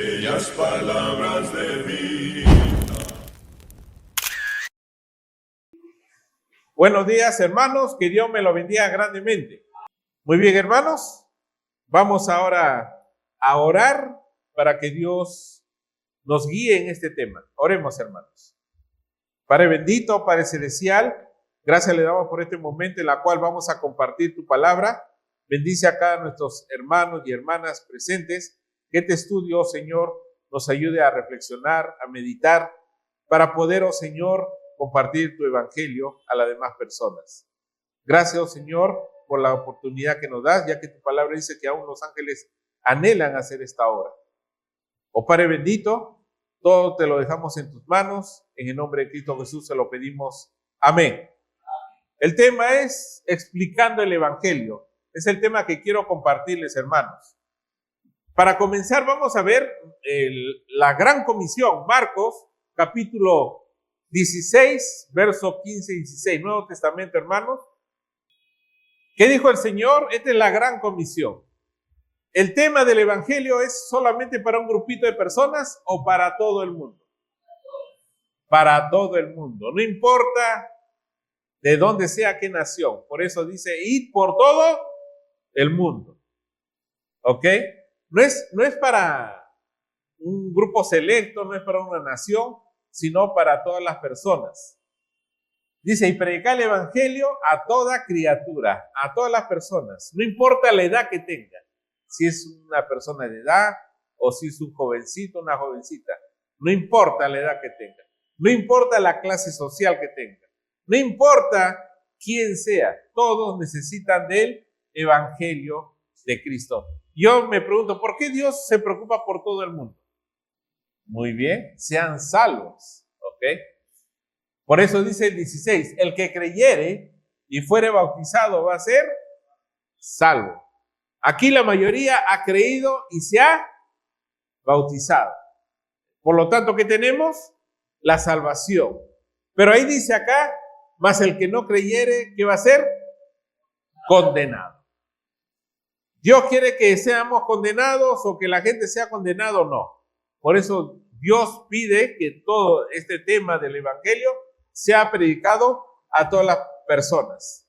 Ellas palabras de vida. Buenos días, hermanos, que Dios me lo bendiga grandemente. Muy bien, hermanos, vamos ahora a orar para que Dios nos guíe en este tema. Oremos, hermanos. Padre bendito, Padre celestial, gracias le damos por este momento en el cual vamos a compartir tu palabra. Bendice a cada nuestros hermanos y hermanas presentes. Que este estudio, oh Señor, nos ayude a reflexionar, a meditar, para poder, oh Señor, compartir tu evangelio a las demás personas. Gracias, oh Señor, por la oportunidad que nos das, ya que tu palabra dice que aún los ángeles anhelan hacer esta obra. Oh Padre bendito, todo te lo dejamos en tus manos. En el nombre de Cristo Jesús se lo pedimos. Amén. El tema es explicando el evangelio. Es el tema que quiero compartirles, hermanos. Para comenzar, vamos a ver la gran comisión, Marcos, capítulo 16, verso 15 y 16, Nuevo Testamento, hermanos. ¿Qué dijo el Señor? Esta es la gran comisión. ¿El tema del evangelio es solamente para un grupito de personas o para todo el mundo? Para todo el mundo. No importa de dónde sea, qué nación. Por eso dice, id por todo el mundo. ¿Ok? No es para un grupo selecto, no es para una nación, sino para todas las personas. Dice, y predicar el evangelio a toda criatura, a todas las personas, no importa la edad que tenga, si es una persona de edad o si es un jovencito, una jovencita, no importa la edad que tenga, no importa la clase social que tenga, no importa quién sea, todos necesitan del evangelio de Cristo. Yo me pregunto, ¿por qué Dios se preocupa por todo el mundo? Muy bien, sean salvos, ¿ok? Por eso dice el 16, el que creyere y fuere bautizado va a ser salvo. Aquí la mayoría ha creído y se ha bautizado. Por lo tanto, ¿qué tenemos? La salvación. Pero ahí dice acá, más el que no creyere, ¿qué va a ser? Condenado. ¿Dios quiere que seamos condenados o que la gente sea condenado? No. Por eso Dios pide que todo este tema del evangelio sea predicado a todas las personas.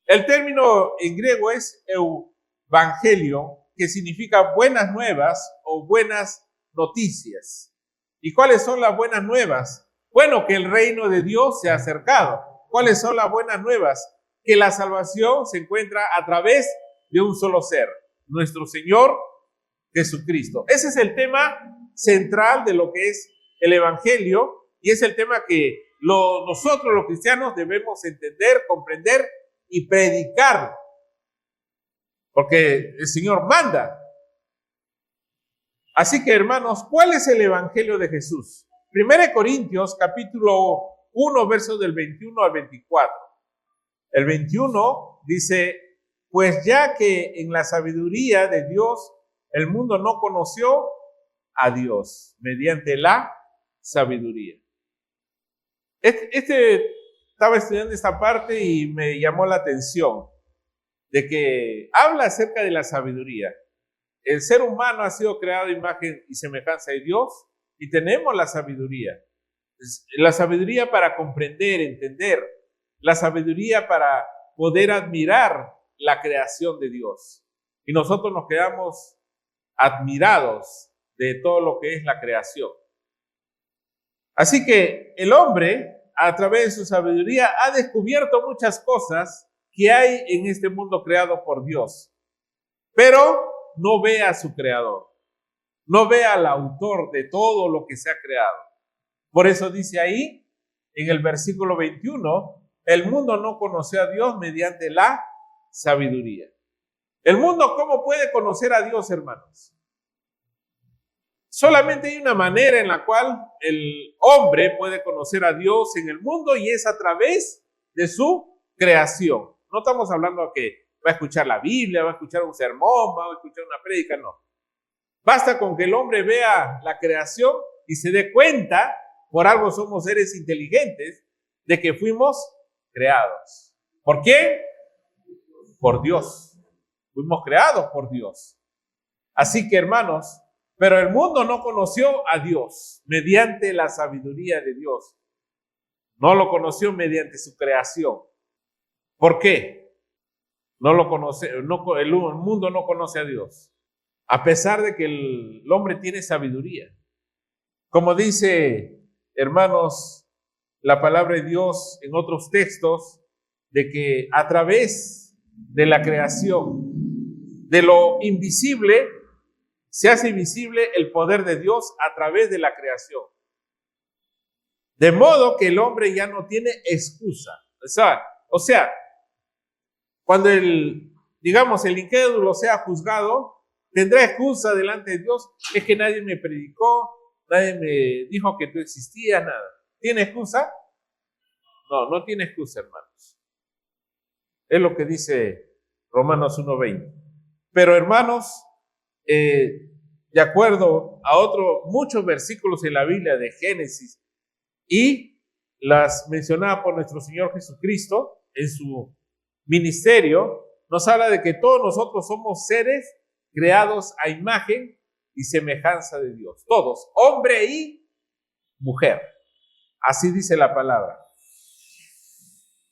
El término en griego es evangelio, que significa buenas nuevas o buenas noticias. ¿Y cuáles son las buenas nuevas? Bueno, que el reino de Dios se ha acercado. ¿Cuáles son las buenas nuevas? Que la salvación se encuentra a través de un solo ser, nuestro Señor Jesucristo. Ese es el tema central de lo que es el evangelio y es el tema que nosotros los cristianos debemos entender, comprender y predicar, porque el Señor manda. Así que, hermanos, ¿cuál es el evangelio de Jesús? 1 Corintios capítulo 1, versos del 21 al 24. El 21 dice, pues ya que en la sabiduría de Dios el mundo no conoció a Dios mediante la sabiduría. Estaba estudiando esta parte y me llamó la atención de que habla acerca de la sabiduría. El ser humano ha sido creado a imagen y semejanza de Dios y tenemos la sabiduría. La sabiduría para comprender, entender. La sabiduría para poder admirar la creación de Dios. Y nosotros nos quedamos admirados de todo lo que es la creación. Así que el hombre, a través de su sabiduría, ha descubierto muchas cosas que hay en este mundo creado por Dios. Pero no ve a su creador. No ve al autor de todo lo que se ha creado. Por eso dice ahí, en el versículo 21, el mundo no conoció a Dios mediante la sabiduría. El mundo, ¿cómo puede conocer a Dios, hermanos? Solamente hay una manera en la cual el hombre puede conocer a Dios en el mundo y es a través de su creación. No estamos hablando de que va a escuchar la Biblia, va a escuchar un sermón, va a escuchar una prédica, no. Basta con que el hombre vea la creación y se dé cuenta, por algo somos seres inteligentes, de que fuimos creados. ¿Por qué? Por Dios. Fuimos creados por Dios. Así que, hermanos, Pero el mundo no conoció a Dios mediante la sabiduría de Dios. No lo conoció mediante su creación. ¿Por qué? No lo conoce, el mundo no conoce a Dios. A pesar de que el hombre tiene sabiduría. Como dice, hermanos, la palabra de Dios en otros textos, de que a través de la creación, de lo invisible, se hace visible el poder de Dios a través de la creación. De modo que el hombre ya no tiene excusa. O sea, cuando el incrédulo sea juzgado, tendrá excusa delante de Dios. Es que nadie me predicó, nadie me dijo que tú existías, nada. ¿Tiene excusa? No, no tiene excusa, hermanos. Es lo que dice Romanos 1:20. Pero, hermanos, de acuerdo a muchos versículos en la Biblia de Génesis y las mencionadas por nuestro Señor Jesucristo en su ministerio, nos habla de que todos nosotros somos seres creados a imagen y semejanza de Dios. Todos, hombre y mujer. Así dice la palabra.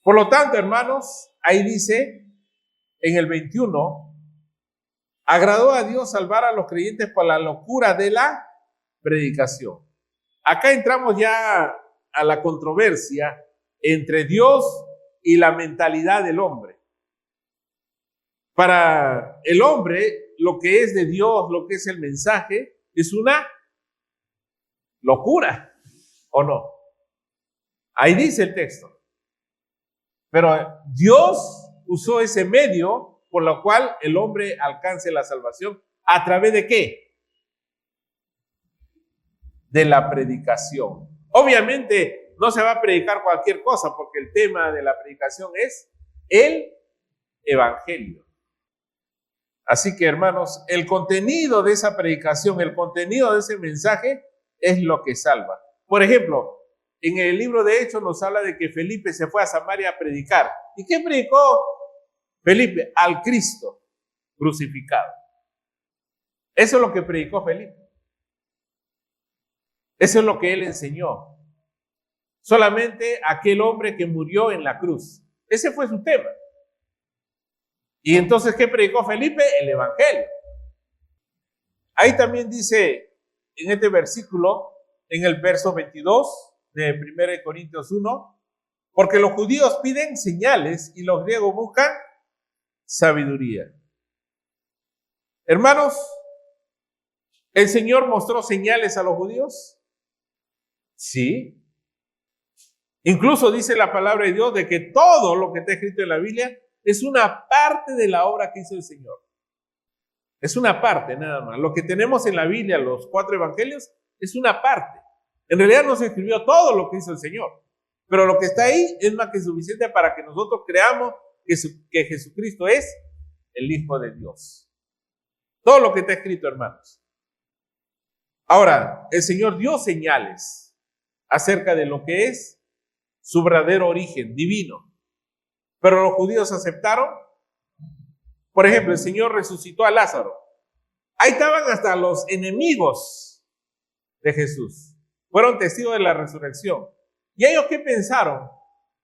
Por lo tanto, hermanos, ahí dice en el 21, agradó a Dios salvar a los creyentes por la locura de la predicación. Acá entramos ya a la controversia entre Dios y la mentalidad del hombre. Para el hombre, lo que es de Dios, lo que es el mensaje, es una locura, ¿o no? Ahí dice el texto. Pero Dios usó ese medio por lo cual el hombre alcance la salvación. ¿A través de qué? De la predicación. Obviamente no se va a predicar cualquier cosa, porque el tema de la predicación es el evangelio. Así que, hermanos, el contenido de esa predicación, el contenido de ese mensaje es lo que salva. Por ejemplo, en el libro de Hechos nos habla de que Felipe se fue a Samaria a predicar. ¿Y qué predicó Felipe? Al Cristo crucificado. Eso es lo que predicó Felipe. Eso es lo que él enseñó. Solamente aquel hombre que murió en la cruz. Ese fue su tema. Y entonces, ¿qué predicó Felipe? El evangelio. Ahí también dice en este versículo, en el verso 22 de 1 Corintios 1, porque los judíos piden señales y los griegos buscan sabiduría. Hermanos, ¿el Señor mostró señales a los judíos? Sí. Incluso dice la palabra de Dios de que todo lo que está escrito en la Biblia es una parte de la obra que hizo el Señor. Es una parte nada más. Lo que tenemos en la Biblia, los 4 evangelios, es una parte. En realidad no se escribió todo lo que hizo el Señor. Pero lo que está ahí es más que suficiente para que nosotros creamos que Jesucristo es el Hijo de Dios. Todo lo que está escrito, hermanos. Ahora, el Señor dio señales acerca de lo que es su verdadero origen divino. Pero los judíos aceptaron. Por ejemplo, el Señor resucitó a Lázaro. Ahí estaban hasta los enemigos de Jesús. Fueron testigos de la resurrección. ¿Y ellos qué pensaron?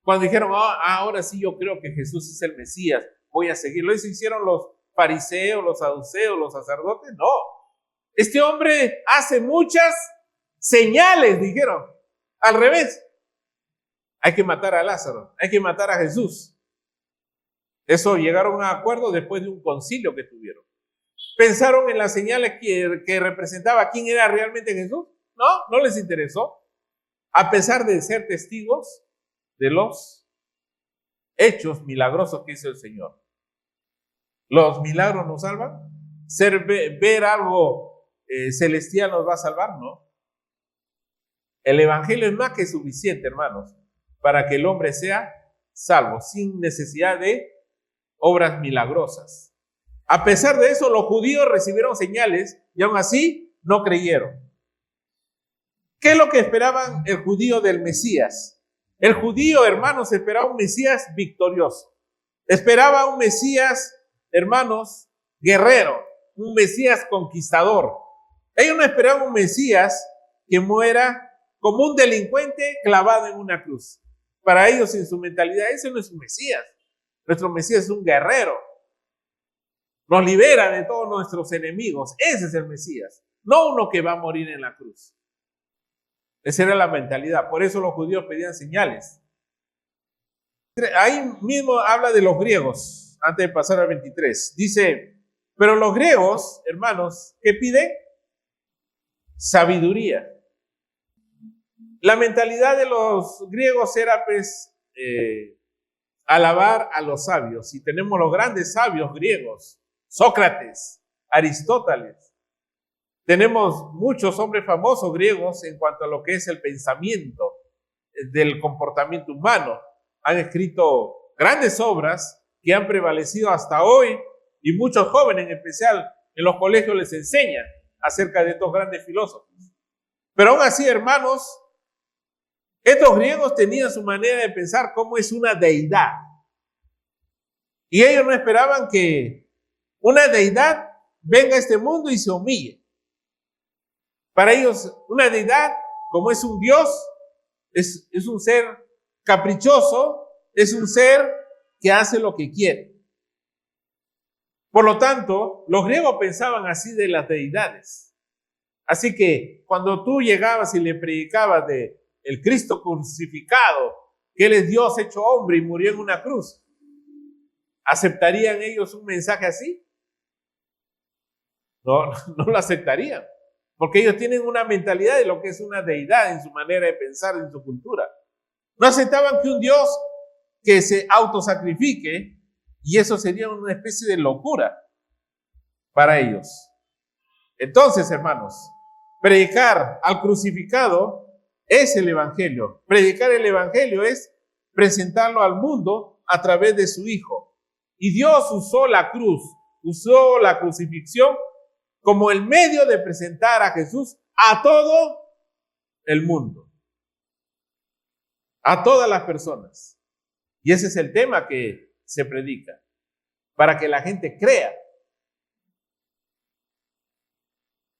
Cuando dijeron, ahora sí yo creo que Jesús es el Mesías, voy a seguirlo. ¿Eso hicieron los fariseos, los saduceos, los sacerdotes? No. Este hombre hace muchas señales, dijeron. Al revés. Hay que matar a Lázaro, hay que matar a Jesús. Eso llegaron a acuerdo después de un concilio que tuvieron. ¿Pensaron en las señales que representaba quién era realmente Jesús? No, no les interesó. A pesar de ser testigos de los hechos milagrosos que hizo el Señor. ¿Los milagros nos salvan? ¿Ver algo celestial nos va a salvar? No. El evangelio es más que suficiente, hermanos, para que el hombre sea salvo, sin necesidad de obras milagrosas. A pesar de eso, los judíos recibieron señales y aún así no creyeron. ¿Qué es lo que esperaban el judío del Mesías? El judío, hermanos, esperaba un Mesías victorioso. Esperaba un Mesías, hermanos, guerrero, un Mesías conquistador. Ellos no esperaban un Mesías que muera como un delincuente clavado en una cruz. Para ellos, en su mentalidad, ese no es un Mesías. Nuestro Mesías es un guerrero. Nos libera de todos nuestros enemigos. Ese es el Mesías. No uno que va a morir en la cruz. Esa era la mentalidad. Por eso los judíos pedían señales. Ahí mismo habla de los griegos, antes de pasar al 23. Dice, pero los griegos, hermanos, ¿qué piden? Sabiduría. La mentalidad de los griegos era, pues, alabar a los sabios. Y tenemos los grandes sabios griegos, Sócrates, Aristóteles. Tenemos muchos hombres famosos griegos en cuanto a lo que es el pensamiento del comportamiento humano. Han escrito grandes obras que han prevalecido hasta hoy y muchos jóvenes en especial en los colegios les enseñan acerca de estos grandes filósofos. Pero aún así, hermanos, estos griegos tenían su manera de pensar cómo es una deidad. Y ellos no esperaban que una deidad venga a este mundo y se humille. Para ellos, una deidad, como es un Dios, es un ser caprichoso, es un ser que hace lo que quiere. Por lo tanto, los griegos pensaban así de las deidades. Así que cuando tú llegabas y le predicabas de el Cristo crucificado, que Él es Dios hecho hombre y murió en una cruz, ¿aceptarían ellos un mensaje así? No lo aceptarían. Porque ellos tienen una mentalidad de lo que es una deidad en su manera de pensar, en su cultura. No aceptaban que un Dios que se autosacrifique, y eso sería una especie de locura para ellos. Entonces, hermanos, predicar al crucificado es el Evangelio. Predicar el Evangelio es presentarlo al mundo a través de su Hijo. Y Dios usó la cruz, usó la crucifixión como el medio de presentar a Jesús a todo el mundo, a todas las personas. Y ese es el tema que se predica, para que la gente crea.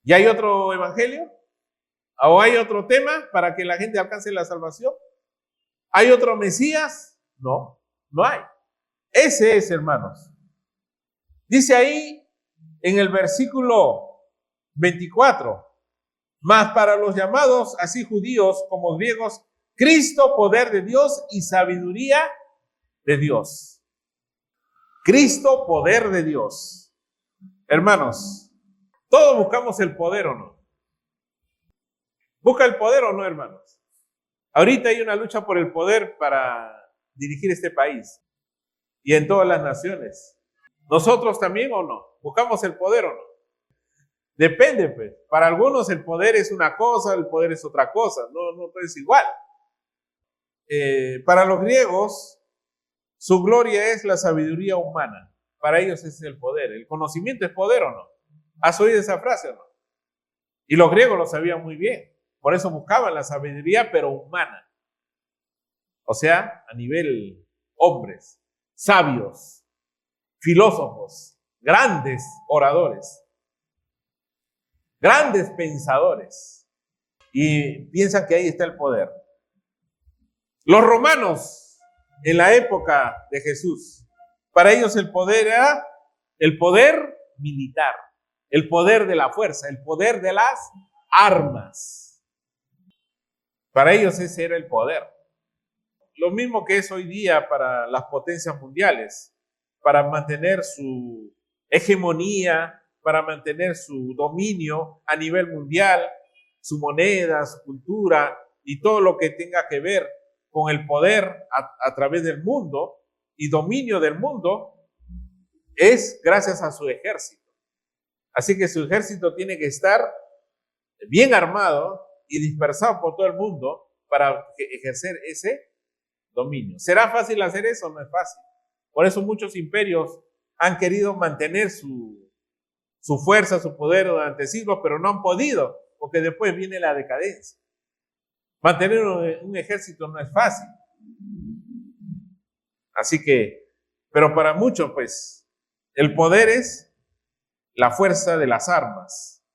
¿Y hay otro evangelio? ¿O hay otro tema para que la gente alcance la salvación? ¿Hay otro Mesías? No, no hay. Ese es, hermanos. Dice ahí en el versículo 24, mas para los llamados, así judíos como griegos, Cristo, poder de Dios y sabiduría de Dios. Cristo, poder de Dios. Hermanos, todos buscamos el poder, ¿o no? ¿Busca el poder o no, hermanos? Ahorita hay una lucha por el poder para dirigir este país y en todas las naciones. ¿Nosotros también o no? ¿Buscamos el poder o no? Depende, pues. Para algunos el poder es una cosa, el poder es otra cosa. No es igual. Para los griegos, su gloria es la sabiduría humana. Para ellos es el poder. ¿El conocimiento es poder o no? ¿Has oído esa frase o no? Y los griegos lo sabían muy bien. Por eso buscaban la sabiduría, pero humana. O sea, a nivel hombres, sabios, filósofos, grandes oradores, grandes pensadores. Y piensan que ahí está el poder. Los romanos, en la época de Jesús, para ellos el poder era el poder militar, el poder de la fuerza, el poder de las armas. Para ellos ese era el poder. Lo mismo que es hoy día para las potencias mundiales, para mantener su hegemonía, para mantener su dominio a nivel mundial, su moneda, su cultura y todo lo que tenga que ver con el poder a través del mundo y dominio del mundo, es gracias a su ejército. Así que su ejército tiene que estar bien armado y dispersado por todo el mundo para ejercer ese dominio. ¿Será fácil hacer eso? No es fácil. Por eso muchos imperios han querido mantener su fuerza, su poder durante siglos, pero no han podido, porque después viene la decadencia. Mantener un ejército no es fácil. Así que, pero para muchos, pues, el poder es la fuerza de las armas.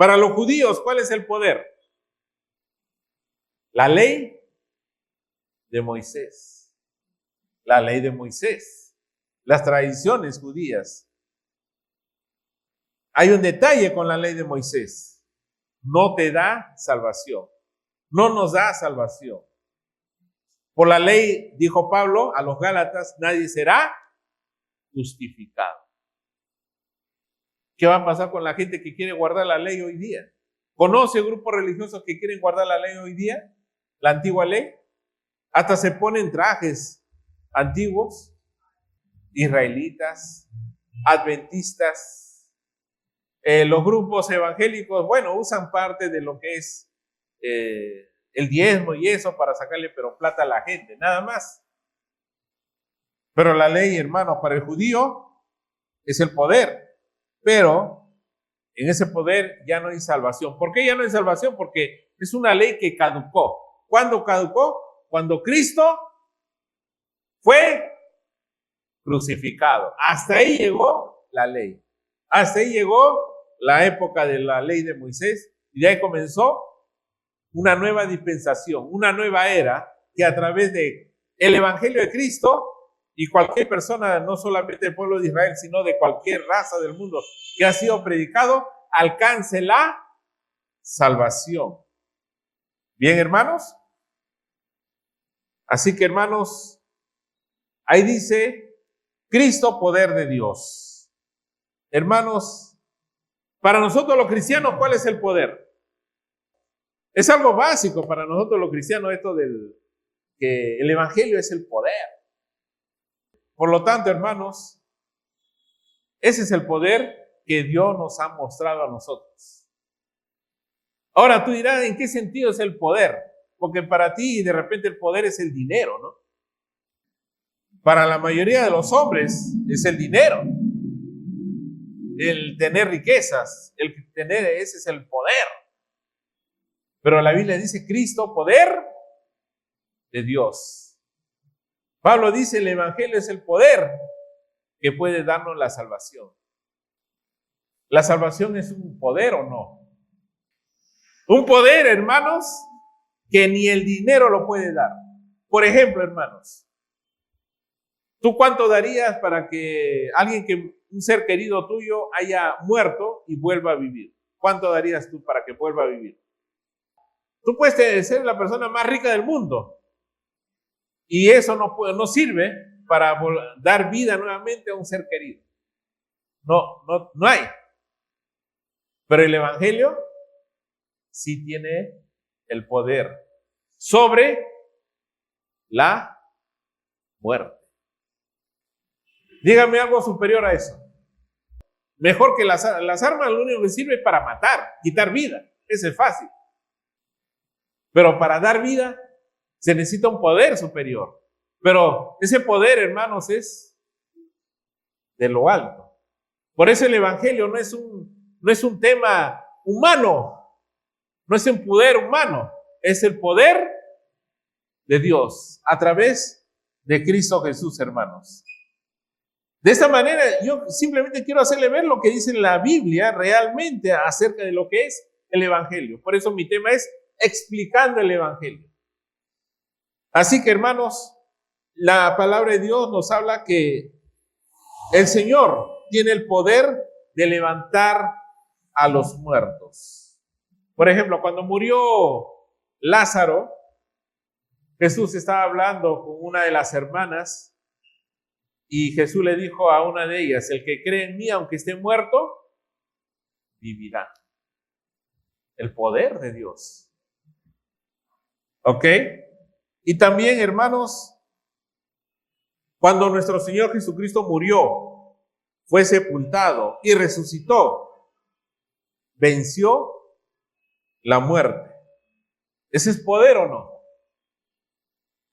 Para los judíos, ¿cuál es el poder? La ley de Moisés. La ley de Moisés. Las tradiciones judías. Hay un detalle con la ley de Moisés. No te da salvación. No nos da salvación. Por la ley, dijo Pablo a los Gálatas, nadie será justificado. ¿Qué va a pasar con la gente que quiere guardar la ley hoy día? ¿Conoce grupos religiosos que quieren guardar la ley hoy día? La antigua ley. Hasta se ponen trajes antiguos, israelitas, adventistas. Los grupos evangélicos, bueno, usan parte de lo que es el diezmo y eso para sacarle pero plata a la gente, nada más. Pero la ley, hermano, para el judío es el poder. Pero en ese poder ya no hay salvación. ¿Por qué ya no hay salvación? Porque es una ley que caducó. ¿Cuándo caducó? Cuando Cristo fue crucificado. Hasta ahí llegó la ley. Hasta ahí llegó la época de la ley de Moisés. Y de ahí comenzó una nueva dispensación, una nueva era que a través de el evangelio de Cristo y cualquier persona, no solamente del pueblo de Israel, sino de cualquier raza del mundo que ha sido predicado, alcance la salvación. Bien, hermanos. Así que, hermanos, ahí dice Cristo, poder de Dios. Hermanos, para nosotros los cristianos, ¿cuál es el poder? Es algo básico para nosotros los cristianos esto del que el evangelio es el poder. Por lo tanto, hermanos, ese es el poder que Dios nos ha mostrado a nosotros. Ahora tú dirás, ¿en qué sentido es el poder? Porque para ti de repente el poder es el dinero, ¿no? Para la mayoría de los hombres es el dinero. El tener riquezas, el tener, ese es el poder. Pero la Biblia dice Cristo, poder de Dios. Pablo dice el evangelio es el poder que puede darnos la salvación. ¿La salvación es un poder o no? Un poder, hermanos, que ni el dinero lo puede dar. Por ejemplo, hermanos, ¿tú cuánto darías para que un ser querido tuyo haya muerto y vuelva a vivir? ¿Cuánto darías tú para que vuelva a vivir? Tú puedes ser la persona más rica del mundo y eso no sirve para dar vida nuevamente a un ser querido. No hay. Pero el evangelio sí tiene el poder sobre la muerte. Dígame algo superior a eso. Mejor que las armas, lo único que sirve es para matar, quitar vida. Eso es fácil. Pero para dar vida se necesita un poder superior. Pero ese poder, hermanos, es de lo alto. Por eso el evangelio no es un tema humano. No es un poder humano. Es el poder de Dios a través de Cristo Jesús, hermanos. De esta manera, yo simplemente quiero hacerle ver lo que dice la Biblia realmente acerca de lo que es el evangelio. Por eso mi tema es explicando el evangelio. Así que, hermanos, la palabra de Dios nos habla que el Señor tiene el poder de levantar a los muertos. Por ejemplo, cuando murió Lázaro, Jesús estaba hablando con una de las hermanas y Jesús le dijo a una de ellas, el que cree en mí, aunque esté muerto, vivirá. El poder de Dios. ¿Ok? Y también, hermanos, cuando nuestro Señor Jesucristo murió, fue sepultado y resucitó, venció la muerte. ¿Ese es poder o no?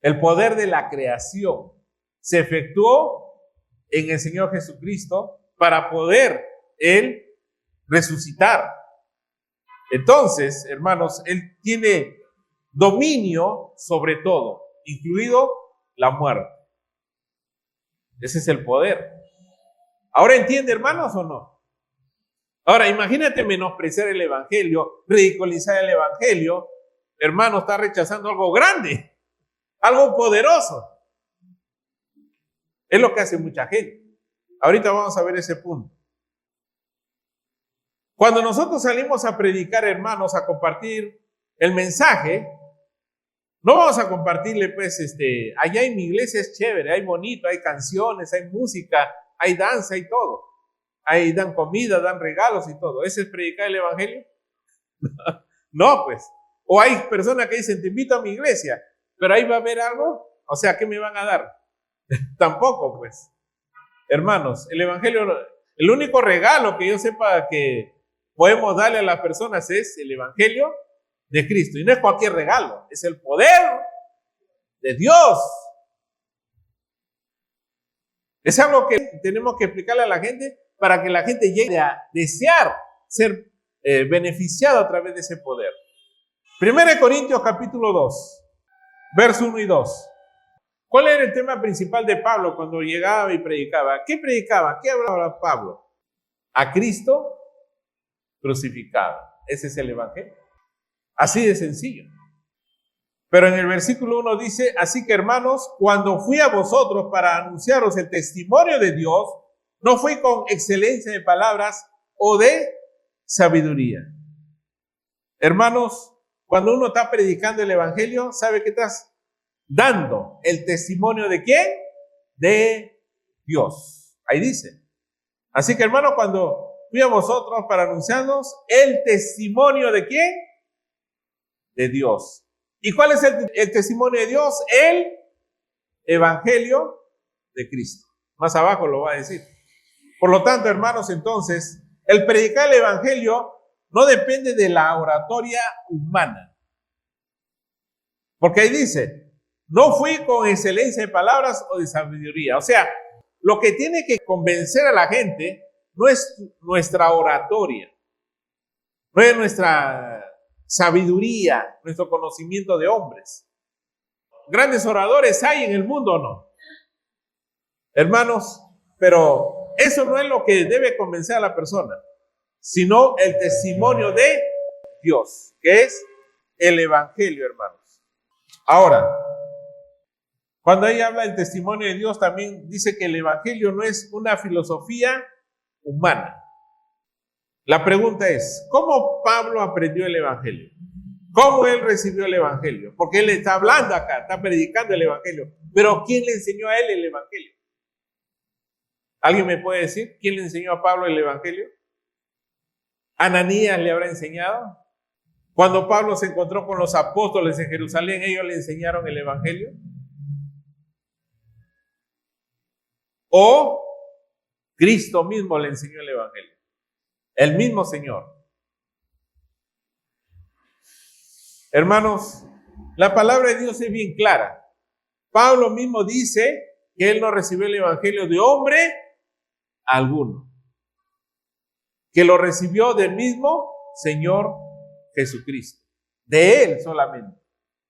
El poder de la creación se efectuó en el Señor Jesucristo para poder Él resucitar. Entonces, hermanos, Él tiene dominio sobre todo, incluido la muerte. Ese es el poder. ¿Ahora entiende, hermanos, o no? Ahora, imagínate menospreciar el evangelio, ridiculizar el evangelio. Hermano, está rechazando algo grande, algo poderoso. Es lo que hace mucha gente. Ahorita vamos a ver ese punto. Cuando nosotros salimos a predicar, hermanos, a compartir el mensaje, no vamos a compartirle, pues, allá en mi iglesia es chévere, hay bonito, hay canciones, hay música, hay danza y todo. Ahí dan comida, dan regalos y todo. ¿Ese es predicar el evangelio? No, pues. O hay personas que dicen, te invito a mi iglesia, pero ahí va a haber algo. O sea, ¿qué me van a dar? Tampoco, pues. Hermanos, el evangelio, el único regalo que yo sepa que podemos darle a las personas es el evangelio de Cristo. Y no es cualquier regalo, es el poder de Dios. Es algo que tenemos que explicarle a la gente para que la gente llegue a desear ser beneficiado a través de ese poder. 1 Corintios capítulo 2, verso 1 y 2. ¿Cuál era el tema principal de Pablo cuando llegaba y predicaba? ¿Qué predicaba? ¿Qué hablaba Pablo? A Cristo crucificado. Ese es el evangelio. Así de sencillo. Pero en el versículo 1 dice, así que hermanos, cuando fui a vosotros para anunciaros el testimonio de Dios, no fui con excelencia de palabras o de sabiduría. Hermanos, cuando uno está predicando el evangelio, ¿sabe qué estás dando? ¿El testimonio de quién? De Dios. Ahí dice. Así que hermanos, cuando fui a vosotros para anunciarnos el testimonio de quién? De Dios. ¿Y cuál es el testimonio de Dios? El evangelio de Cristo. Más abajo lo va a decir. Por lo tanto, hermanos, entonces, el predicar el evangelio no depende de la oratoria humana. Porque ahí dice, no fui con excelencia de palabras o de sabiduría. O sea, lo que tiene que convencer a la gente no es nuestra oratoria, no es nuestra sabiduría, nuestro conocimiento de hombres. ¿Grandes oradores hay en el mundo o no? Hermanos, pero eso no es lo que debe convencer a la persona, sino el testimonio de Dios, que es el evangelio, hermanos. Ahora, cuando ella habla del testimonio de Dios, también dice que el evangelio no es una filosofía humana. La pregunta es, ¿cómo Pablo aprendió el evangelio? ¿Cómo él recibió el evangelio? Porque él está hablando acá, está predicando el evangelio. Pero ¿quién le enseñó a él el evangelio? ¿Alguien me puede decir quién le enseñó a Pablo el evangelio? ¿Ananías le habrá enseñado? Cuando Pablo se encontró con los apóstoles en Jerusalén, ¿ellos le enseñaron el evangelio? ¿O Cristo mismo le enseñó el evangelio? El mismo Señor. Hermanos, la palabra de Dios es bien clara. Pablo mismo dice que él no recibió el evangelio de hombre alguno, que lo recibió del mismo Señor Jesucristo, de él solamente.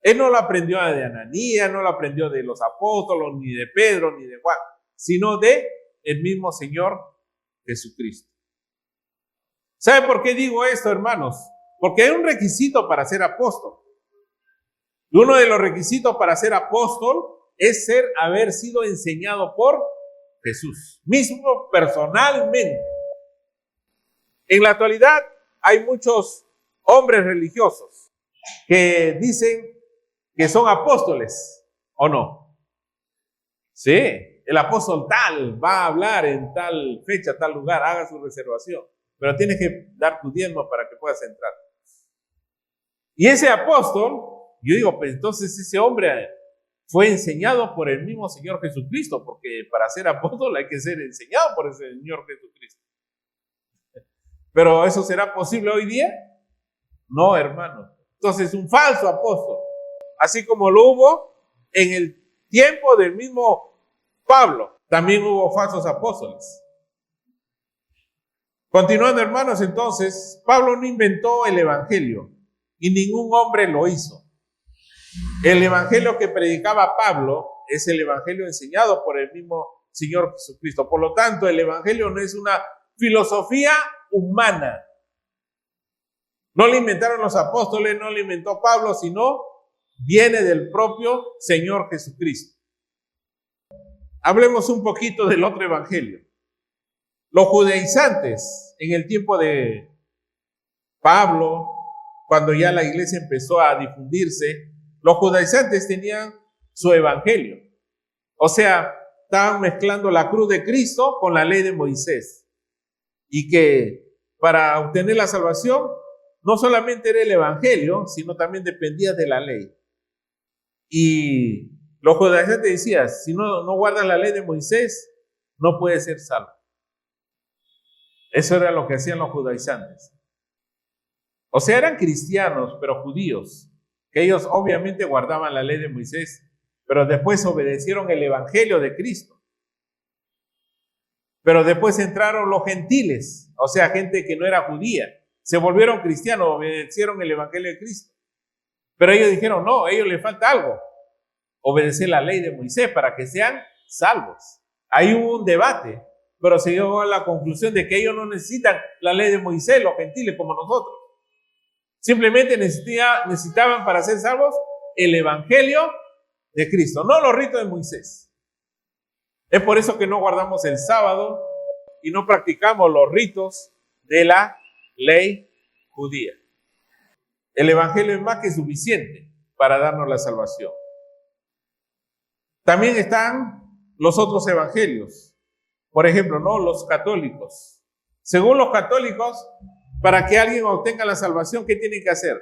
Él no lo aprendió de Ananías, no lo aprendió de los apóstoles, ni de Pedro, ni de Juan, sino de el mismo Señor Jesucristo. ¿Sabe por qué digo esto, hermanos? Porque hay un requisito para ser apóstol. Y uno de los requisitos para ser apóstol es haber sido enseñado por Jesús, mismo personalmente. En la actualidad hay muchos hombres religiosos que dicen que son apóstoles, ¿o no? Sí, el apóstol tal va a hablar en tal fecha, tal lugar, haga su reservación, pero tienes que dar tu diezmo para que puedas entrar. Y ese apóstol, yo digo, pues entonces ese hombre fue enseñado por el mismo Señor Jesucristo, porque para ser apóstol hay que ser enseñado por el Señor Jesucristo. ¿Pero eso será posible hoy día? No, hermano. Entonces, un falso apóstol, así como lo hubo en el tiempo del mismo Pablo, también hubo falsos apóstoles. Continuando, hermanos, entonces, Pablo no inventó el evangelio y ningún hombre lo hizo. El evangelio que predicaba Pablo es el evangelio enseñado por el mismo Señor Jesucristo. Por lo tanto, el evangelio no es una filosofía humana. No la inventaron los apóstoles, no la inventó Pablo, sino viene del propio Señor Jesucristo. Hablemos un poquito del otro evangelio. Los judaizantes en el tiempo de Pablo, cuando ya la iglesia empezó a difundirse, los judaizantes tenían su evangelio. O sea, estaban mezclando la cruz de Cristo con la ley de Moisés. Y que para obtener la salvación, no solamente era el evangelio, sino también dependía de la ley. Y los judaizantes decían, si no guardas la ley de Moisés, no puedes ser salvo. Eso era lo que hacían los judaizantes. O sea, eran cristianos, pero judíos, que ellos obviamente guardaban la ley de Moisés, pero después obedecieron el evangelio de Cristo. Pero después entraron los gentiles, o sea, gente que no era judía, se volvieron cristianos, obedecieron el evangelio de Cristo. Pero ellos dijeron, no, a ellos les falta algo, obedecer la ley de Moisés para que sean salvos. Ahí hubo un debate, pero se llegó a la conclusión de que ellos no necesitan la ley de Moisés, los gentiles como nosotros. Simplemente necesitaban para ser salvos el evangelio de Cristo, no los ritos de Moisés. Es por eso que no guardamos el sábado y no practicamos los ritos de la ley judía. El evangelio es más que suficiente para darnos la salvación. También están los otros evangelios. Por ejemplo, ¿no? Los católicos. Según los católicos, para que alguien obtenga la salvación, ¿qué tienen que hacer?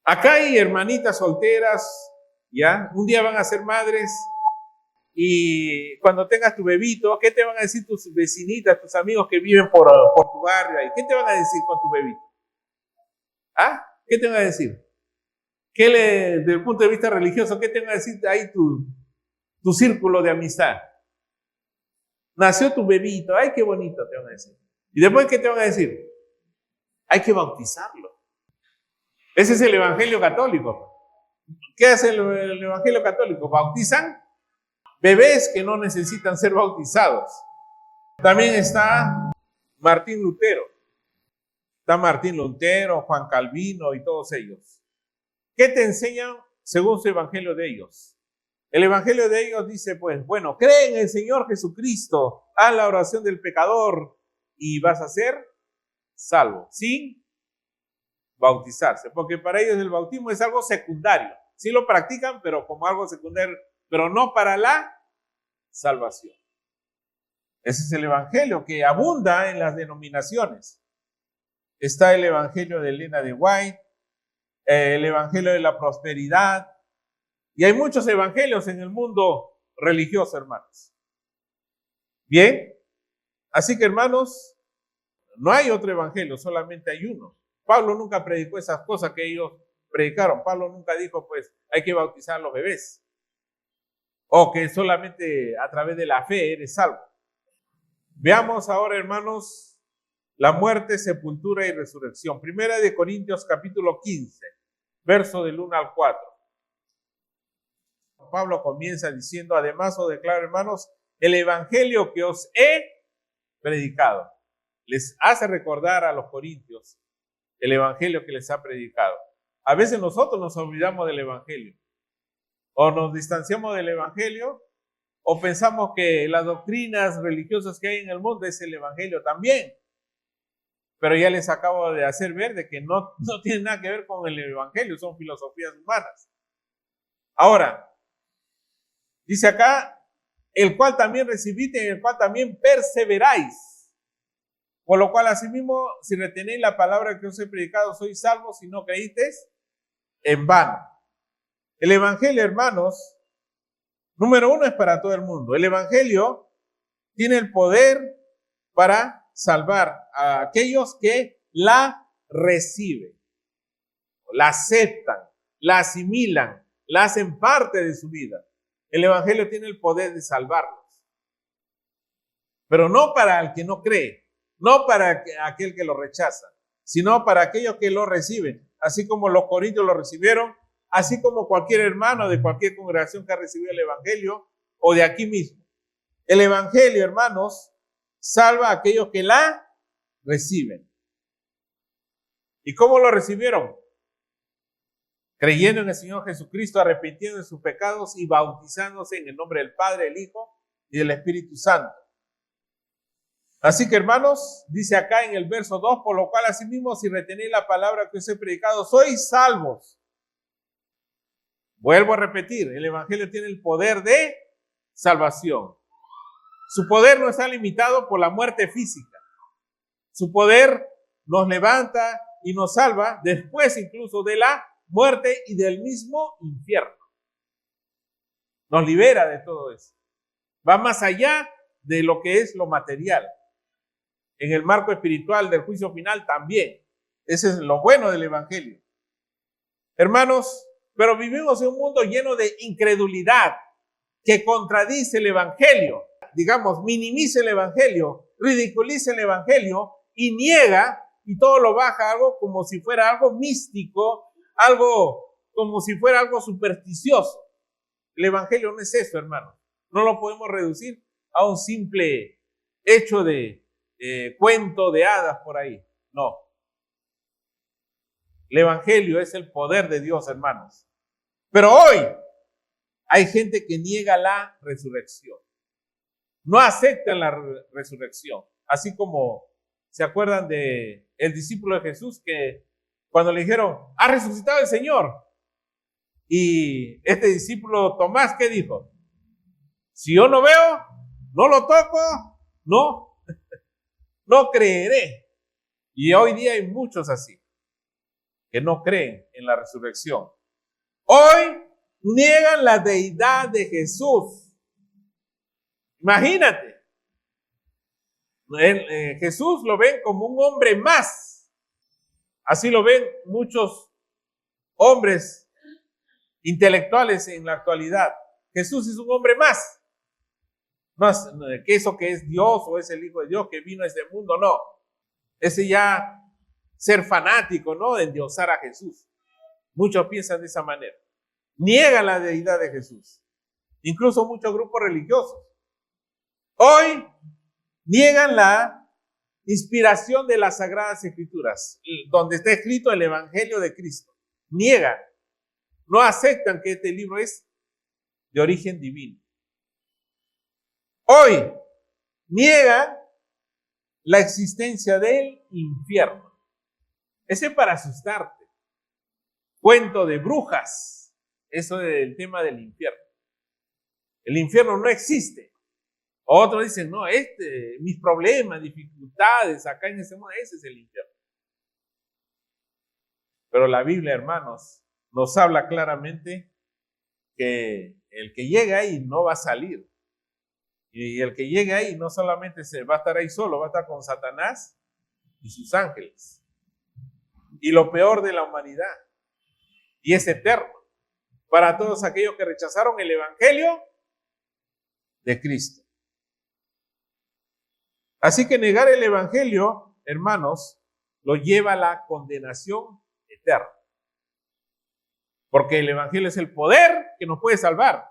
Acá hay hermanitas solteras, ¿ya? Un día van a ser madres y cuando tengas tu bebito, ¿qué te van a decir tus vecinitas, tus amigos que viven por tu barrio ahí? ¿Qué te van a decir con tu bebito? ¿Ah? ¿Qué te van a decir? Desde el punto de vista religioso, ¿qué te van a decir ahí tu círculo de amistad? Nació tu bebito, ¡ay, qué bonito! Te van a decir. ¿Y después qué te van a decir? Hay que bautizarlo. Ese es el evangelio católico. ¿Qué hace el evangelio católico? Bautizan bebés que no necesitan ser bautizados. También está Martín Lutero. Está Martín Lutero, Juan Calvino y todos ellos. ¿Qué te enseñan según su evangelio de ellos? El evangelio de ellos dice, pues, bueno, cree en el Señor Jesucristo, haz la oración del pecador y vas a ser salvo, sin bautizarse. Porque para ellos el bautismo es algo secundario. Sí lo practican, pero como algo secundario, pero no para la salvación. Ese es el evangelio que abunda en las denominaciones. Está el evangelio de Elena de White, el evangelio de la prosperidad, y hay muchos evangelios en el mundo religioso, hermanos. Bien, así que hermanos, no hay otro evangelio, solamente hay uno. Pablo nunca predicó esas cosas que ellos predicaron. Pablo nunca dijo, pues, hay que bautizar a los bebés, o que solamente a través de la fe eres salvo. Veamos ahora, hermanos, la muerte, sepultura y resurrección. Primera de Corintios capítulo 15, verso del 1 al 4. Pablo comienza diciendo, además os declaro, hermanos, el evangelio que os he predicado. Les hace recordar a los corintios el evangelio que les ha predicado. A veces nosotros nos olvidamos del evangelio, o nos distanciamos del evangelio, o pensamos que las doctrinas religiosas que hay en el mundo es el evangelio también. Pero ya les acabo de hacer ver de que no tiene nada que ver con el evangelio, son filosofías humanas. Ahora, dice acá, el cual también recibiste y en el cual también perseveráis. Por lo cual, asimismo, si retenéis la palabra que os he predicado, sois salvos si no creísteis en vano. El evangelio, hermanos, número uno, es para todo el mundo. El evangelio tiene el poder para salvar a aquellos que la reciben, la aceptan, la asimilan, la hacen parte de su vida. El evangelio tiene el poder de salvarlos. Pero no para el que no cree, no para aquel que lo rechaza, sino para aquellos que lo reciben, así como los corintios lo recibieron, así como cualquier hermano de cualquier congregación que ha recibido el evangelio o de aquí mismo. El evangelio, hermanos, salva a aquellos que la reciben. ¿Y cómo lo recibieron? Creyendo en el Señor Jesucristo, arrepintiendo de sus pecados y bautizándose en el nombre del Padre, el Hijo y del Espíritu Santo. Así que, hermanos, dice acá en el verso 2, por lo cual asimismo, si retenéis la palabra que os he predicado, sois salvos. Vuelvo a repetir, el Evangelio tiene el poder de salvación. Su poder no está limitado por la muerte física. Su poder nos levanta y nos salva después incluso de la muerte y del mismo infierno. Nos libera de todo eso. Va más allá de lo que es lo material. En el marco espiritual del juicio final también. Ese es lo bueno del Evangelio. Hermanos, pero vivimos en un mundo lleno de incredulidad que contradice el Evangelio. Digamos, minimiza el Evangelio, ridiculiza el Evangelio y niega y todo lo baja algo como si fuera algo místico, algo como si fuera algo supersticioso. El Evangelio no es eso, hermano. No lo podemos reducir a un simple hecho de cuento de hadas por ahí. No. El Evangelio es el poder de Dios, hermanos. Pero hoy hay gente que niega la resurrección. No aceptan la resurrección. Así como se acuerdan de el discípulo de Jesús que cuando le dijeron, ha resucitado el Señor. Y este discípulo Tomás, ¿qué dijo? Si yo no veo, no lo toco, no creeré. Y hoy día hay muchos así, que no creen en la resurrección. Hoy niegan la deidad de Jesús. Imagínate. Jesús lo ven como un hombre más. Así lo ven muchos hombres intelectuales en la actualidad. Jesús es un hombre más. No es que eso que es Dios o es el Hijo de Dios que vino a este mundo, no. Ese ya ser fanático, ¿no? De endiosar a Jesús. Muchos piensan de esa manera. Niegan la deidad de Jesús. Incluso muchos grupos religiosos. Hoy niegan la inspiración de las Sagradas Escrituras, donde está escrito el Evangelio de Cristo. Niegan. No aceptan que este libro es de origen divino. Hoy niegan la existencia del infierno. Ese es para asustarte. Cuento de brujas. Eso del tema del infierno. El infierno no existe. Otros dicen, no, mis problemas, dificultades acá en ese mundo, ese es el infierno. Pero la Biblia, hermanos, nos habla claramente que el que llega ahí no va a salir. Y el que llegue ahí no solamente va a estar ahí solo, va a estar con Satanás y sus ángeles. Y lo peor de la humanidad. Y es eterno. Para todos aquellos que rechazaron el Evangelio de Cristo. Así que negar el Evangelio, hermanos, lo lleva a la condenación eterna. Porque el Evangelio es el poder que nos puede salvar.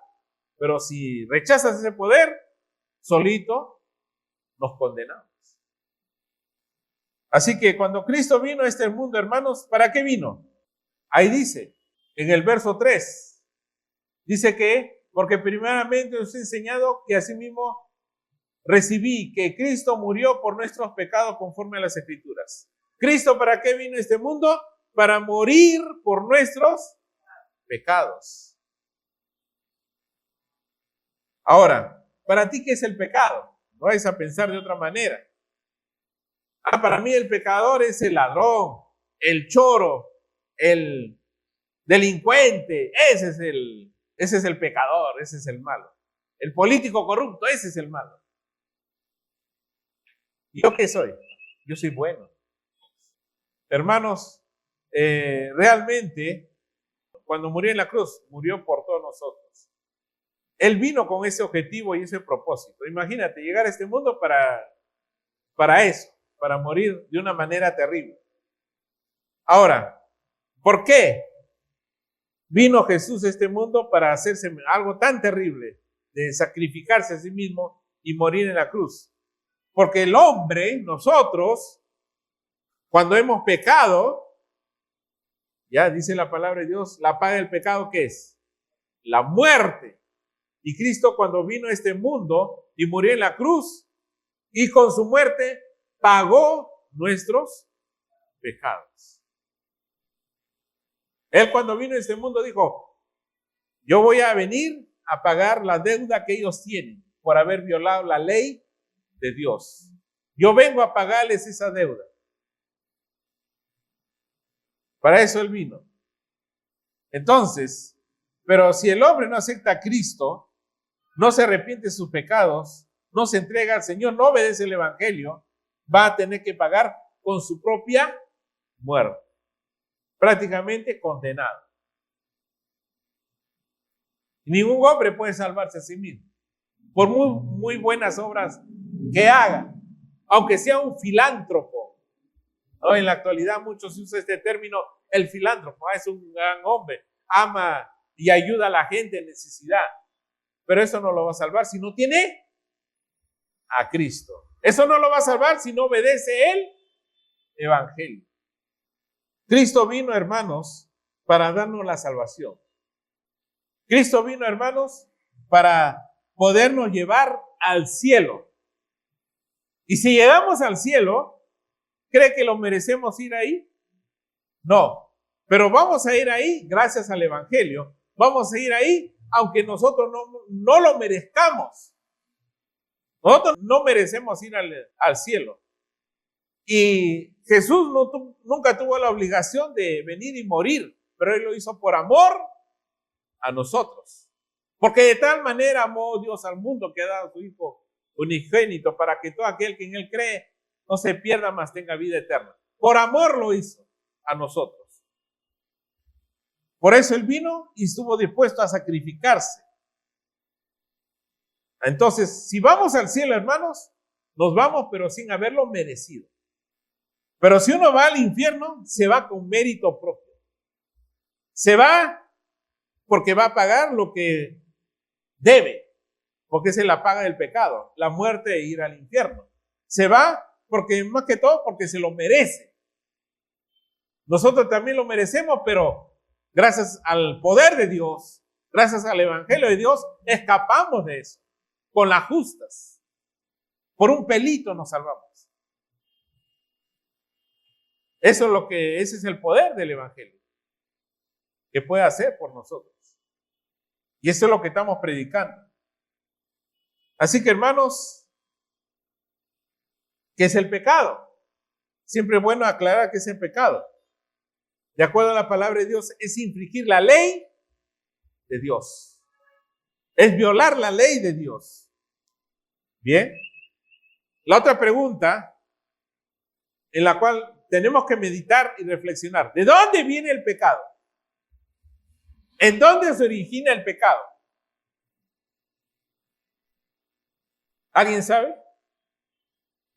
Pero si rechazas ese poder, solito nos condenamos. Así que cuando Cristo vino a este mundo, hermanos, ¿para qué vino? Ahí dice, en el verso 3, dice que, porque primeramente os he enseñado que asimismo recibí que Cristo murió por nuestros pecados conforme a las Escrituras. ¿Cristo para qué vino a este mundo? Para morir por nuestros pecados. Ahora, ¿para ti qué es el pecado? No vais a pensar de otra manera. Para mí el pecador es el ladrón, el choro, el delincuente. Ese es el pecador, ese es el malo. El político corrupto, ese es el malo. ¿Yo qué soy? Yo soy bueno. Hermanos, realmente, cuando murió en la cruz, murió por todos nosotros. Él vino con ese objetivo y ese propósito. Imagínate, llegar a este mundo para eso, para morir de una manera terrible. Ahora, ¿por qué vino Jesús a este mundo para hacerse algo tan terrible, de sacrificarse a sí mismo y morir en la cruz? Porque el hombre, nosotros, cuando hemos pecado, ya dice la palabra de Dios, la paga del pecado, ¿qué es? La muerte. Y Cristo, cuando vino a este mundo y murió en la cruz, y con su muerte pagó nuestros pecados. Él, cuando vino a este mundo, dijo: yo voy a venir a pagar la deuda que ellos tienen por haber violado la ley de Dios. Yo vengo a pagarles esa deuda. Para eso Él vino. Entonces, pero si el hombre no acepta a Cristo, no se arrepiente de sus pecados, no se entrega al Señor, no obedece el Evangelio, va a tener que pagar con su propia muerte. Prácticamente condenado. Ningún hombre puede salvarse a sí mismo, por muy buenas obras que haga, aunque sea un filántropo. ¿No? En la actualidad muchos se usa este término, el filántropo. Es un gran hombre, ama y ayuda a la gente en necesidad, pero eso no lo va a salvar si no tiene a Cristo. Eso no lo va a salvar si no obedece el Evangelio. Cristo vino, hermanos, para darnos la salvación. Cristo vino, hermanos, para podernos llevar al cielo. Y si llegamos al cielo, ¿cree que lo merecemos ir ahí? No, pero vamos a ir ahí gracias al Evangelio. Vamos a ir ahí aunque nosotros no lo merezcamos. Nosotros no merecemos ir al cielo. Y Jesús nunca tuvo la obligación de venir y morir, pero Él lo hizo por amor a nosotros. Porque de tal manera amó Dios al mundo que ha dado a su Hijo unigénito para que todo aquel que en Él cree no se pierda, mas tenga vida eterna. Por amor lo hizo a nosotros. Por eso Él vino y estuvo dispuesto a sacrificarse. Entonces, si vamos al cielo, hermanos, nos vamos pero sin haberlo merecido. Pero si uno va al infierno, se va con mérito propio. Se va porque va a pagar lo que debe, porque esa es la paga del pecado, la muerte e ir al infierno. Se va porque, más que todo, porque se lo merece. Nosotros también lo merecemos, pero gracias al poder de Dios, gracias al Evangelio de Dios, escapamos de eso, con las justas. Por un pelito nos salvamos. Ese es el poder del Evangelio, que puede hacer por nosotros. Y eso es lo que estamos predicando. Así que, hermanos, ¿qué es el pecado? Siempre es bueno aclarar qué es el pecado. De acuerdo a la palabra de Dios, es infringir la ley de Dios. Es violar la ley de Dios. Bien. La otra pregunta en la cual tenemos que meditar y reflexionar. ¿De dónde viene el pecado? ¿En dónde se origina el pecado? ¿Alguien sabe?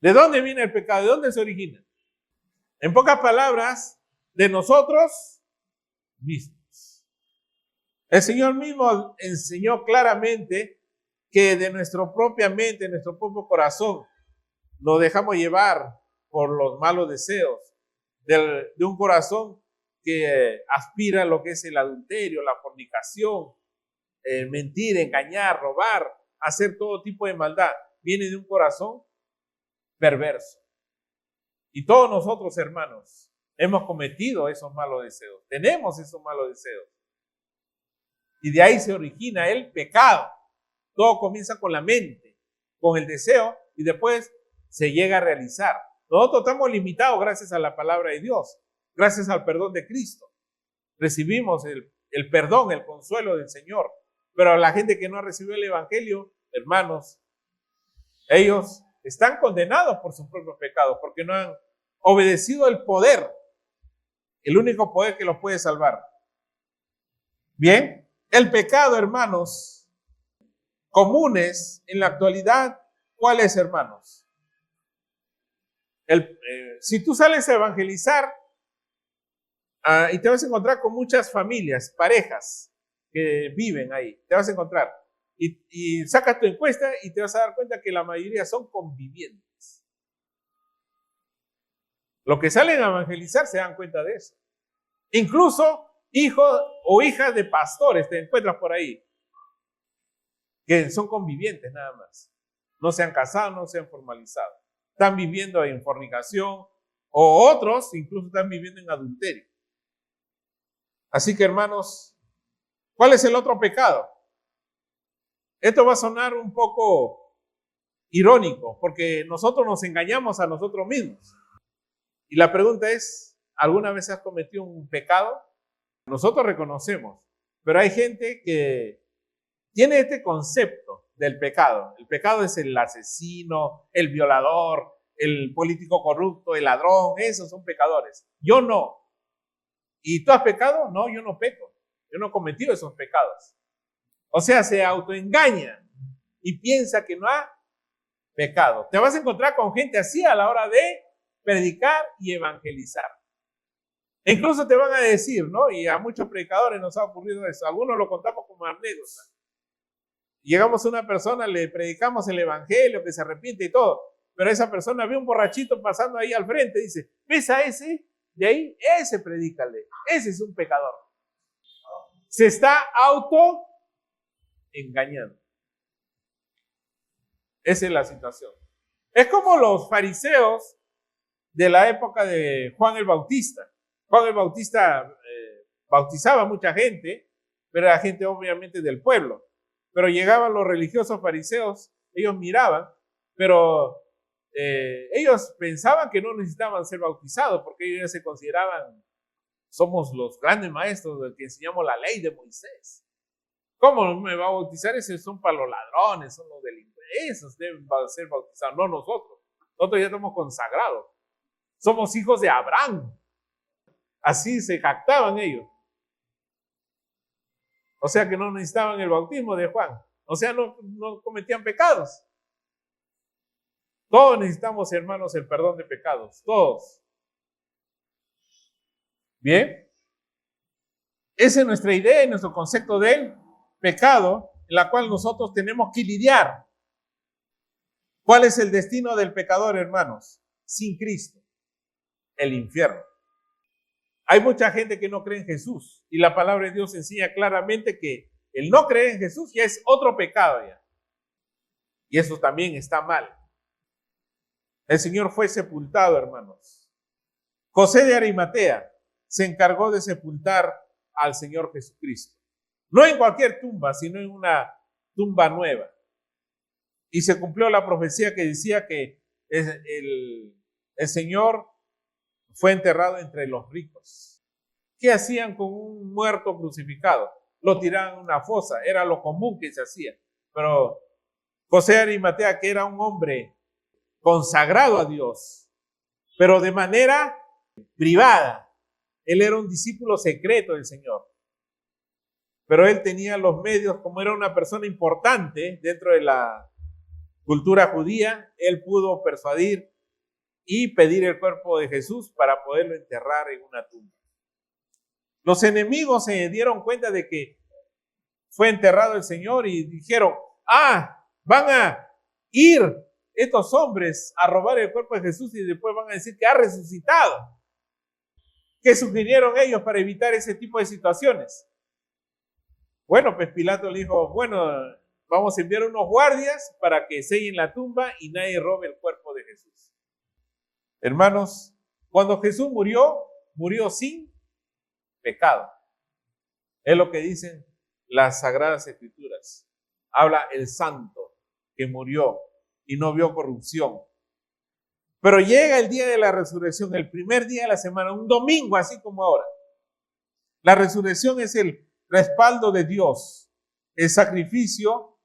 ¿De dónde viene el pecado? ¿De dónde se origina? En pocas palabras, de nosotros mismos. El Señor mismo enseñó claramente que de nuestra propia mente, de nuestro propio corazón, nos dejamos llevar por los malos deseos de un corazón que aspira a lo que es el adulterio, la fornicación, mentir, engañar, robar, hacer todo tipo de maldad. Viene de un corazón perverso. Y todos nosotros, hermanos, hemos cometido esos malos deseos. Tenemos esos malos deseos. Y de ahí se origina el pecado. Todo comienza con la mente, con el deseo, y después se llega a realizar. Nosotros estamos limitados gracias a la palabra de Dios, gracias al perdón de Cristo. Recibimos el perdón, el consuelo del Señor. Pero la gente que no ha recibido el Evangelio, hermanos, ellos están condenados por sus propios pecados, porque no han obedecido el poder, el único poder que los puede salvar. Bien, el pecado, hermanos, comunes en la actualidad, ¿cuál es, hermanos? Si tú sales a evangelizar y te vas a encontrar con muchas familias, parejas que viven ahí, te vas a encontrar y sacas tu encuesta y te vas a dar cuenta que la mayoría son convivientes. Los que salen a evangelizar se dan cuenta de eso. Incluso hijos o hijas de pastores te encuentras por ahí, que son convivientes nada más. No se han casado, no se han formalizado. Están viviendo en fornicación, o otros incluso están viviendo en adulterio. Así que, hermanos, ¿cuál es el otro pecado? Esto va a sonar un poco irónico, porque nosotros nos engañamos a nosotros mismos. Y la pregunta es, ¿alguna vez has cometido un pecado? Nosotros reconocemos, pero hay gente que tiene este concepto del pecado. El pecado es el asesino, el violador, el político corrupto, el ladrón, esos son pecadores. Yo no. ¿Y tú has pecado? No, yo no peco. Yo no he cometido esos pecados. O sea, se autoengaña y piensa que no ha pecado. Te vas a encontrar con gente así a la hora de predicar y evangelizar. E incluso te van a decir, ¿no? Y a muchos predicadores nos ha ocurrido eso. Algunos lo contamos como anécdota. Llegamos a una persona, le predicamos el evangelio, que se arrepiente y todo. Pero esa persona ve un borrachito pasando ahí al frente y dice, ¿ves a ese? De ahí, ese predícale. Ese es un pecador. Se está engañando. Esa es la situación. Es como los fariseos de la época de Juan el Bautista. Juan el Bautista bautizaba a mucha gente, pero era gente obviamente del pueblo. Pero llegaban los religiosos fariseos, ellos miraban, pero ellos pensaban que no necesitaban ser bautizados porque ellos ya se consideraban, somos los grandes maestros del que enseñamos la ley de Moisés. ¿Cómo me va a bautizar? Esos son para los ladrones, son los delincuentes, esos deben ser bautizados, no nosotros. Nosotros ya estamos consagrados. Somos hijos de Abraham. Así se jactaban ellos. O sea que no necesitaban el bautismo de Juan. O sea, no cometían pecados. Todos necesitamos, hermanos, el perdón de pecados. Todos. Bien. Esa es nuestra idea y nuestro concepto del pecado, en la cual nosotros tenemos que lidiar. ¿Cuál es el destino del pecador, hermanos? Sin Cristo. El infierno. Hay mucha gente que no cree en Jesús y la palabra de Dios enseña claramente que el no creer en Jesús ya es otro pecado ya. Y eso también está mal. El Señor fue sepultado, hermanos. José de Arimatea se encargó de sepultar al Señor Jesucristo. No en cualquier tumba, sino en una tumba nueva. Y se cumplió la profecía que decía que el Señor fue enterrado entre los ricos. ¿Qué hacían con un muerto crucificado? Lo tiraban en una fosa, era lo común que se hacía. Pero José de Arimatea, que era un hombre consagrado a Dios, pero de manera privada, él era un discípulo secreto del Señor. Pero él tenía los medios, como era una persona importante dentro de la cultura judía, él pudo persuadir y pedir el cuerpo de Jesús para poderlo enterrar en una tumba. Los enemigos se dieron cuenta de que fue enterrado el Señor y dijeron, van a ir estos hombres a robar el cuerpo de Jesús y después van a decir que ha resucitado. ¿Qué sugirieron ellos para evitar ese tipo de situaciones? Bueno, pues Pilato le dijo, bueno, vamos a enviar unos guardias para que sellen la tumba y nadie robe el cuerpo de Jesús. Hermanos, cuando Jesús murió sin pecado. Es lo que dicen las Sagradas Escrituras. Habla el santo que murió y no vio corrupción. Pero llega el día de la resurrección, el primer día de la semana, un domingo, así como ahora. La resurrección es el respaldo de Dios, el sacrificio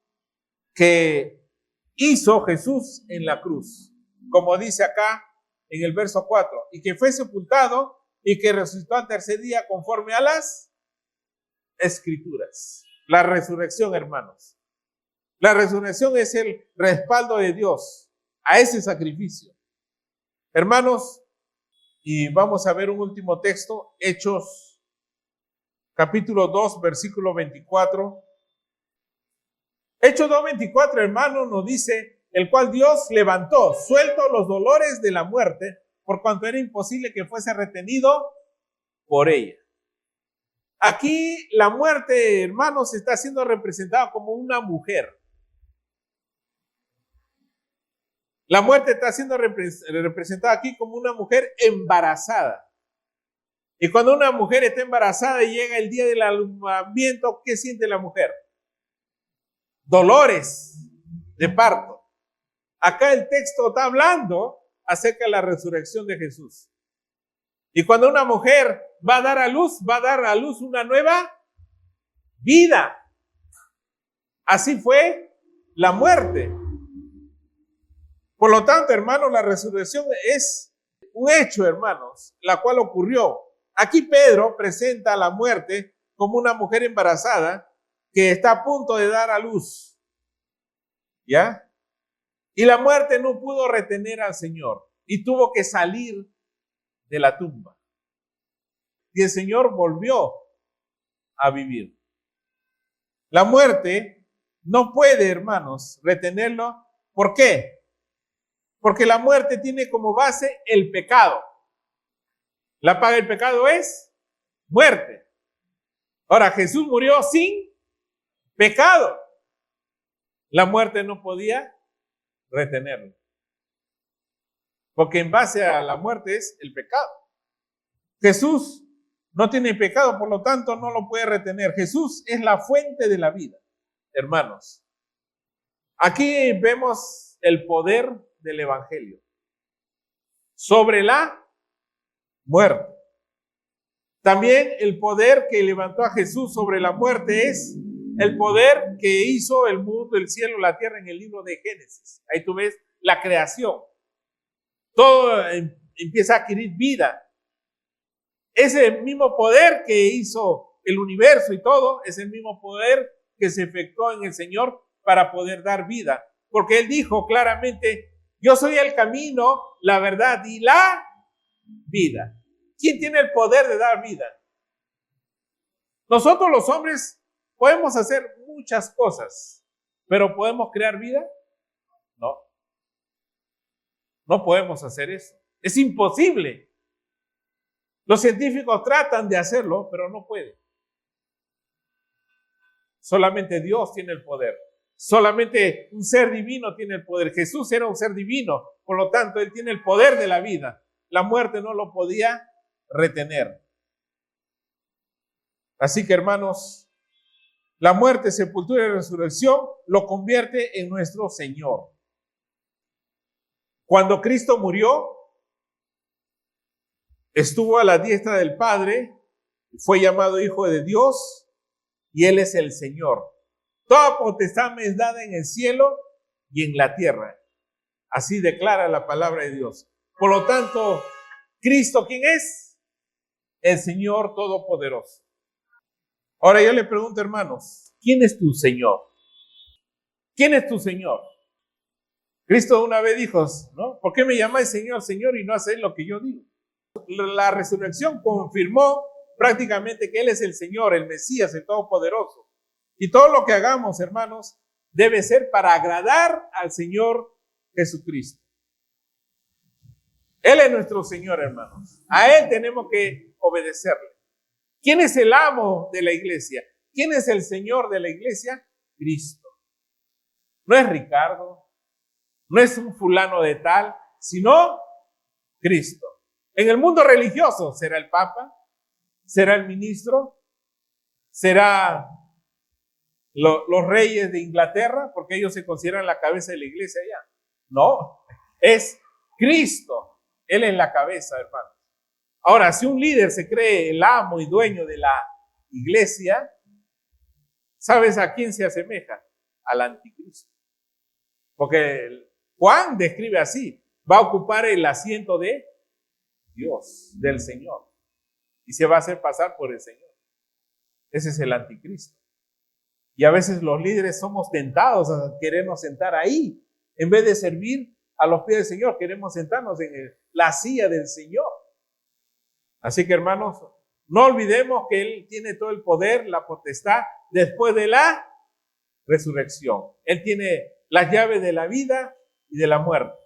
que hizo Jesús en la cruz. Como dice acá en el verso 4, y que fue sepultado y que resucitó al tercer día conforme a las Escrituras. La resurrección, hermanos. La resurrección es el respaldo de Dios a ese sacrificio. Hermanos, y vamos a ver un último texto, Hechos, capítulo 2, versículo 24. Hechos 2:24, hermanos, nos dice, el cual Dios levantó, suelto los dolores de la muerte, por cuanto era imposible que fuese retenido por ella. Aquí la muerte, hermanos, está siendo representada como una mujer. La muerte está siendo representada aquí como una mujer embarazada. Y cuando una mujer está embarazada y llega el día del alumbramiento, ¿qué siente la mujer? Dolores de parto. Acá el texto está hablando acerca de la resurrección de Jesús. Y cuando una mujer va a dar a luz una nueva vida. Así fue la muerte. Por lo tanto, hermanos, la resurrección es un hecho, hermanos, la cual ocurrió. Aquí Pedro presenta a la muerte como una mujer embarazada que está a punto de dar a luz. ¿Ya? Y la muerte no pudo retener al Señor y tuvo que salir de la tumba. Y el Señor volvió a vivir. La muerte no puede, hermanos, retenerlo. ¿Por qué? Porque la muerte tiene como base el pecado. La paga del pecado es muerte. Ahora, Jesús murió sin pecado. La muerte no podía retenerlo. Porque en base a la muerte es el pecado. Jesús no tiene pecado, por lo tanto no lo puede retener. Jesús es la fuente de la vida, hermanos. Aquí vemos el poder del evangelio sobre la muerte. También el poder que levantó a Jesús sobre la muerte es el poder que hizo el mundo, el cielo, la tierra en el libro de Génesis. Ahí tú ves la creación. Todo empieza a adquirir vida. Ese mismo poder que hizo el universo y todo, es el mismo poder que se efectuó en el Señor para poder dar vida. Porque Él dijo claramente, yo soy el camino, la verdad y la vida. ¿Quién tiene el poder de dar vida? Nosotros los hombres podemos hacer muchas cosas, pero ¿podemos crear vida? No. No podemos hacer eso. Es imposible. Los científicos tratan de hacerlo, pero no pueden. Solamente Dios tiene el poder. Solamente un ser divino tiene el poder. Jesús era un ser divino, por lo tanto, Él tiene el poder de la vida. La muerte no lo podía retener. Así que, hermanos, la muerte, sepultura y resurrección lo convierte en nuestro Señor. Cuando Cristo murió, estuvo a la diestra del Padre, fue llamado Hijo de Dios y Él es el Señor. Toda potestad me es dada en el cielo y en la tierra. Así declara la palabra de Dios. Por lo tanto, Cristo, ¿quién es? El Señor Todopoderoso. Ahora yo le pregunto, hermanos, ¿quién es tu Señor? ¿Quién es tu Señor? Cristo una vez dijo, ¿no? ¿Por qué me llamáis Señor, Señor y no hacéis lo que yo digo? La resurrección confirmó prácticamente que Él es el Señor, el Mesías, el Todopoderoso. Y todo lo que hagamos, hermanos, debe ser para agradar al Señor Jesucristo. Él es nuestro Señor, hermanos. A Él tenemos que obedecerle. ¿Quién es el amo de la iglesia? ¿Quién es el Señor de la iglesia? Cristo. No es Ricardo, no es un fulano de tal, sino Cristo. En el mundo religioso será el Papa, será el ministro, será los reyes de Inglaterra, porque ellos se consideran la cabeza de la iglesia allá. No, es Cristo. Él es la cabeza, hermano. Ahora, si un líder se cree el amo y dueño de la iglesia, ¿sabes a quién se asemeja? Al anticristo. Porque Juan describe así, va a ocupar el asiento de Dios, del Señor, y se va a hacer pasar por el Señor. Ese es el anticristo. Y a veces los líderes somos tentados a querernos sentar ahí. En vez de servir a los pies del Señor, queremos sentarnos en la silla del Señor. Así que, hermanos, no olvidemos que Él tiene todo el poder, la potestad, después de la resurrección. Él tiene las llaves de la vida y de la muerte.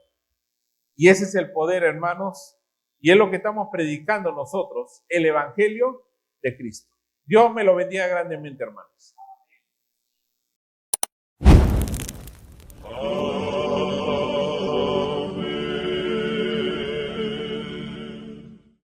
Y ese es el poder, hermanos, Y es lo que estamos predicando nosotros, el Evangelio de Cristo. Dios me lo bendiga grandemente, hermanos.